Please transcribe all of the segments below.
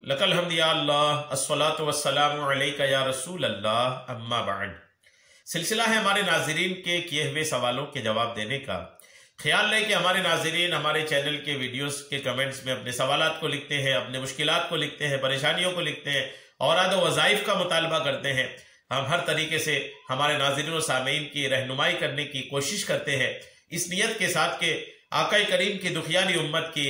لک الحمد یا اللہ، الصلاۃ والسلام علیک یا رسول اللہ، اما بعد۔ سلسلہ ہے ہمارے ناظرین کے کیے ہوئے سوالوں کے جواب دینے کا۔ خیال رہے کہ ہمارے ناظرین ہمارے چینل کے ویڈیوز کے کمنٹس میں اپنے سوالات کو لکھتے ہیں، اپنے مشکلات کو لکھتے ہیں، پریشانیوں کو لکھتے ہیں، اوراد و وظائف کا مطالبہ کرتے ہیں۔ ہم ہر طریقے سے ہمارے ناظرین و سامعین کی رہنمائی کرنے کی کوشش کرتے ہیں، اس نیت کے ساتھ کہ آقا کریم کی دکھیالی امت کی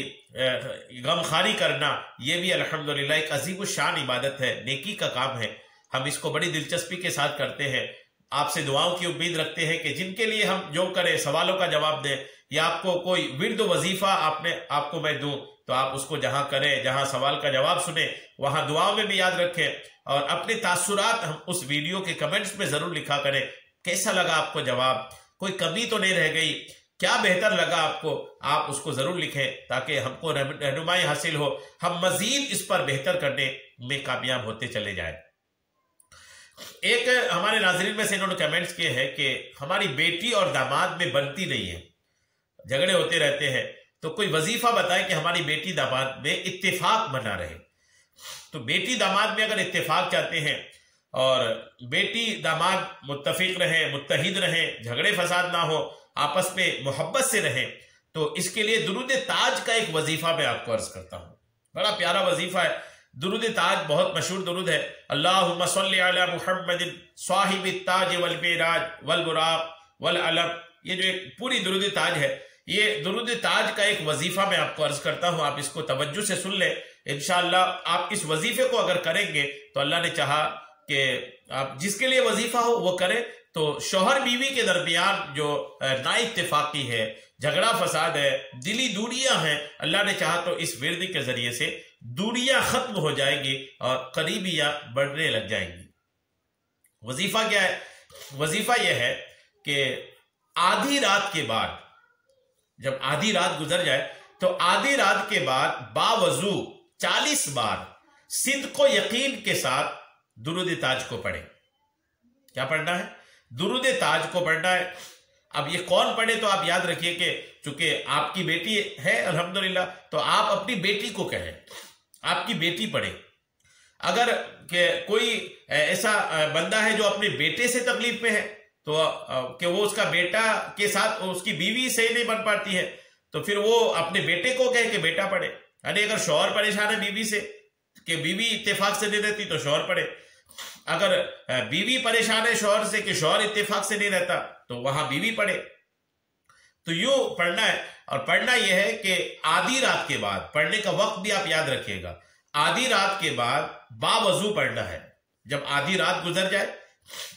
غمخواری کرنا یہ بھی الحمدللہ ایک عظیم الشان عبادت ہے، نیکی کا کام ہے۔ ہم اس کو بڑی دلچسپی کے ساتھ کرتے ہیں۔ آپ سے دعاؤں کی امید رکھتے ہیں کہ جن کے لیے ہم جو کریں، سوالوں کا جواب دیں، یا آپ کو کوئی ورد و وظیفہ آپ کو میں دوں تو آپ اس کو جہاں کریں، جہاں سوال کا جواب سنیں، وہاں دعاؤں میں بھی یاد رکھیں، اور اپنے تاثرات ہم اس ویڈیو کے کمنٹس میں ضرور لکھا کریں۔ کیسا لگا آپ کو جواب؟ کوئی کمی تو نہیں رہ گئی؟ کیا بہتر لگا آپ کو؟ آپ اس کو ضرور لکھیں تاکہ ہم کو رہنمائی حاصل ہو، ہم مزید اس پر بہتر کرنے میں کامیاب ہوتے چلے جائیں۔ ایک ہمارے ناظرین میں سے انہوں نے کمنٹس کیے ہیں کہ ہماری بیٹی اور داماد میں بنتی نہیں ہے، جھگڑے ہوتے رہتے ہیں، تو کوئی وظیفہ بتائے کہ ہماری بیٹی داماد میں اتفاق بنا رہے۔ تو بیٹی داماد میں اگر اتفاق چاہتے ہیں اور بیٹی داماد متفق رہیں، متحد رہیں، جھگڑے فساد نہ ہو، آپس میں محبت سے رہیں، تو اس کے لیے درود تاج کا ایک وظیفہ میں آپ کو عرض کرتا ہوں۔ بڑا پیارا وظیفہ ہے درود تاج، بہت مشہور درود ہے۔ اللہم صلی علی محمد صاحب التاج والمعراج والبراق والعلم۔ یہ جو ایک پوری درود تاج ہے، یہ درود تاج کا ایک وظیفہ میں آپ کو عرض کرتا ہوں، آپ اس کو توجہ سے سن لیں۔ انشاءاللہ آپ اس وظیفے کو اگر کریں گے تو اللہ نے چاہا کہ آپ جس کے لیے وظیفہ ہو وہ کریں، تو شوہر بیوی کے درمیان جو نا اتفاقی ہے، جھگڑا فساد ہے، دلی دوریاں ہیں، اللہ نے چاہا تو اس ورد کے ذریعے سے دوریاں ختم ہو جائیں گی اور قریبیاں بڑھنے لگ جائیں گی۔ وظیفہ کیا ہے؟ وظیفہ یہ ہے کہ آدھی رات کے بعد، جب آدھی رات گزر جائے تو آدھی رات کے بعد باوضو 40 بار صدق و یقین کے ساتھ درود تاج کو پڑھیں۔ کیا پڑھنا ہے؟ درود تاج کو پڑھنا ہے۔ اب یہ کون پڑھے تو آپ یاد رکھیے کہ چونکہ آپ کی بیٹی ہے الحمدللہ، تو آپ اپنی بیٹی کو کہیں، آپ کی بیٹی پڑھے۔ اگر کہ کوئی ایسا بندہ ہے جو اپنے بیٹے سے تکلیف میں ہے، تو کہ وہ اس کا بیٹا کے ساتھ اس کی بیوی صحیح نہیں بن پاتی ہے، تو پھر وہ اپنے بیٹے کو کہے کہ بیٹا پڑھے۔ یعنی اگر شوہر پریشان ہے بیوی سے کہ بیوی اتفاق سے نہیں رہتی تو شوہر پڑھے، اگر بیوی پریشان ہے شوہر سے کہ شوہر اتفاق سے نہیں رہتا تو وہاں بیوی پڑھے۔ تو یوں پڑھنا ہے، اور پڑھنا یہ ہے کہ آدھی رات کے بعد، پڑھنے کا وقت بھی آپ یاد رکھیے گا، آدھی رات کے بعد باوضو پڑھنا ہے۔ جب آدھی رات گزر جائے،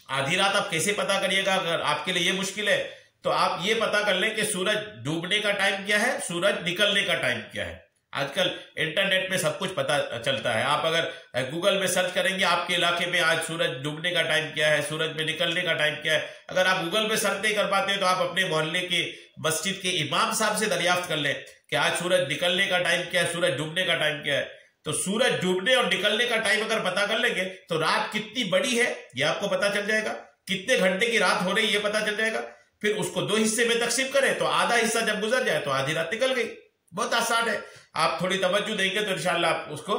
آدھی رات آپ کیسے پتا کریے گا؟ اگر آپ کے لیے یہ مشکل ہے تو آپ یہ پتا کر لیں کہ سورج ڈوبنے کا ٹائم کیا ہے، سورج نکلنے کا ٹائم کیا ہے۔ آج کل انٹرنیٹ میں سب کچھ پتا چلتا ہے، آپ اگر گوگل میں سرچ کریں گے آپ کے علاقے میں آج سورج ڈوبنے کا ٹائم کیا ہے، سورج میں نکلنے کا ٹائم کیا ہے، اگر آپ گوگل میں سرچ نہیں کر پاتے تو آپ اپنے محلے کے مسجد کے امام صاحب سے دریافت کر لیں کہ آج سورج نکلنے کا ٹائم کیا ہے، سورج ڈوبنے کا ٹائم کیا ہے۔ تو سورج ڈوبنے اور نکلنے کا ٹائم اگر پتا کر لیں گے تو رات کتنی بڑی ہے یہ آپ کو پتا چل جائے گا، کتنے گھنٹے کی رات ہو رہی ہے یہ پتا چل جائے گا۔ پھر اس کو 2 حصے میں تقسیم کریں تو آدھا حصہ جب گزر جائے تو آدھی رات نکل گئی۔ بہت آسان ہے، آپ تھوڑی توجہ دیں گے تو انشاءاللہ آپ اس کو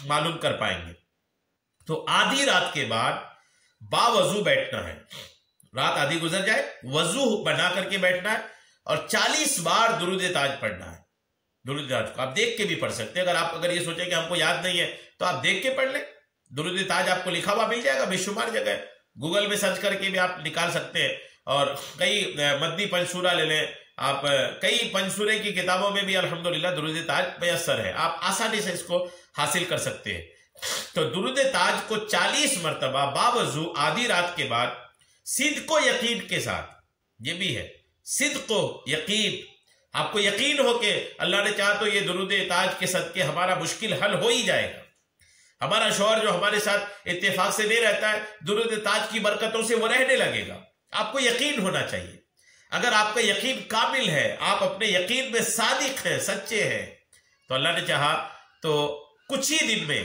معلوم کر پائیں گے۔ تو آدھی رات کے بعد باوضو بیٹھنا ہے، رات آدھی گزر جائے وضو بنا کر کے بیٹھنا ہے، اور 40 بار درود تاج پڑھنا ہے۔ درود تاج کو آپ دیکھ کے بھی پڑھ سکتے ہیں، اگر یہ سوچیں کہ ہم کو یاد نہیں ہے تو آپ دیکھ کے پڑھ لیں۔ درود تاج آپ کو لکھا ہوا مل جائے گا بے شمار جگہ، گوگل میں سرچ کر کے بھی آپ نکال سکتے ہیں، اور کئی مدنی پنسورہ لے لیں آپ، کئی پنسورے کی کتابوں میں بھی الحمدللہ درود تاج میسر ہے، آپ آسانی سے اس کو حاصل کر سکتے ہیں۔ تو درود تاج کو 40 مرتبہ باوضو آدھی رات کے بعد صدق و یقین کے ساتھ، یہ بھی ہے صدق و یقین، آپ کو یقین ہو کہ اللہ نے چاہا تو یہ درود تاج کے صدقے ہمارا مشکل حل ہو ہی جائے گا، ہمارا شوہر جو ہمارے ساتھ اتفاق سے نہیں رہتا ہے درود تاج کی برکتوں سے وہ رہنے لگے گا۔ آپ کو یقین ہونا چاہیے، اگر آپ کا یقین کامل ہے، آپ اپنے یقین میں صادق ہیں، سچے ہیں، تو اللہ نے چاہا تو کچھ ہی دن میں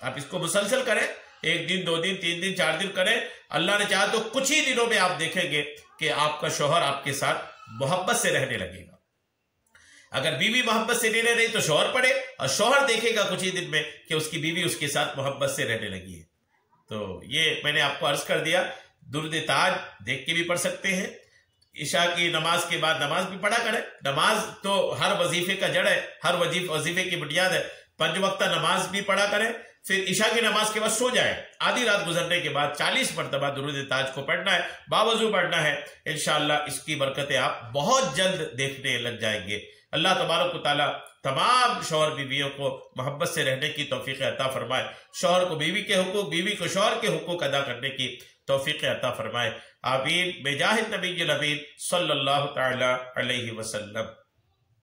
آپ اس کو مسلسل کریں، 1 دن 2 دن 3 دن 4 دن کریں، اللہ نے چاہا تو کچھ ہی دنوں میں آپ دیکھیں گے کہ آپ کا شوہر آپ کے ساتھ محبت سے رہنے لگے گا۔ اگر بیوی محبت سے نہیں رہ رہی تو شوہر پڑھے، اور شوہر دیکھے گا کچھ ہی دن میں کہ اس کی بیوی اس کے ساتھ محبت سے رہنے لگی ہے۔ تو یہ میں نے آپ کو عرض کر دیا۔ درود تاج دیکھ کے بھی پڑھ سکتے ہیں، عشاء کی نماز کے بعد نماز بھی پڑھا کریں۔ نماز تو ہر وظیفے کا جڑ ہے، ہر وظیفے کی بنیاد ہے۔ 5 وقتہ نماز بھی پڑھا کریں، پھر عشاء کی نماز کے بعد سو جائیں۔ آدھی رات گزرنے کے بعد 40 مرتبہ درود تاج کو پڑھنا ہے، باوضو پڑھنا ہے۔ انشاءاللہ اس کی برکتیں آپ بہت جلد دیکھنے لگ جائیں گے۔ اللہ تبارک و تعالیٰ تمام شوہر بیویوں کو محبت سے رہنے کی توفیق عطا فرمائے، شوہر کو بیوی کے حقوق، بیوی کو شوہر کے حقوق ادا کرنے کی توفیق عطا فرمائے۔ آمین بجاہ النبی الامین صلی اللہ تعالی علیہ وسلم۔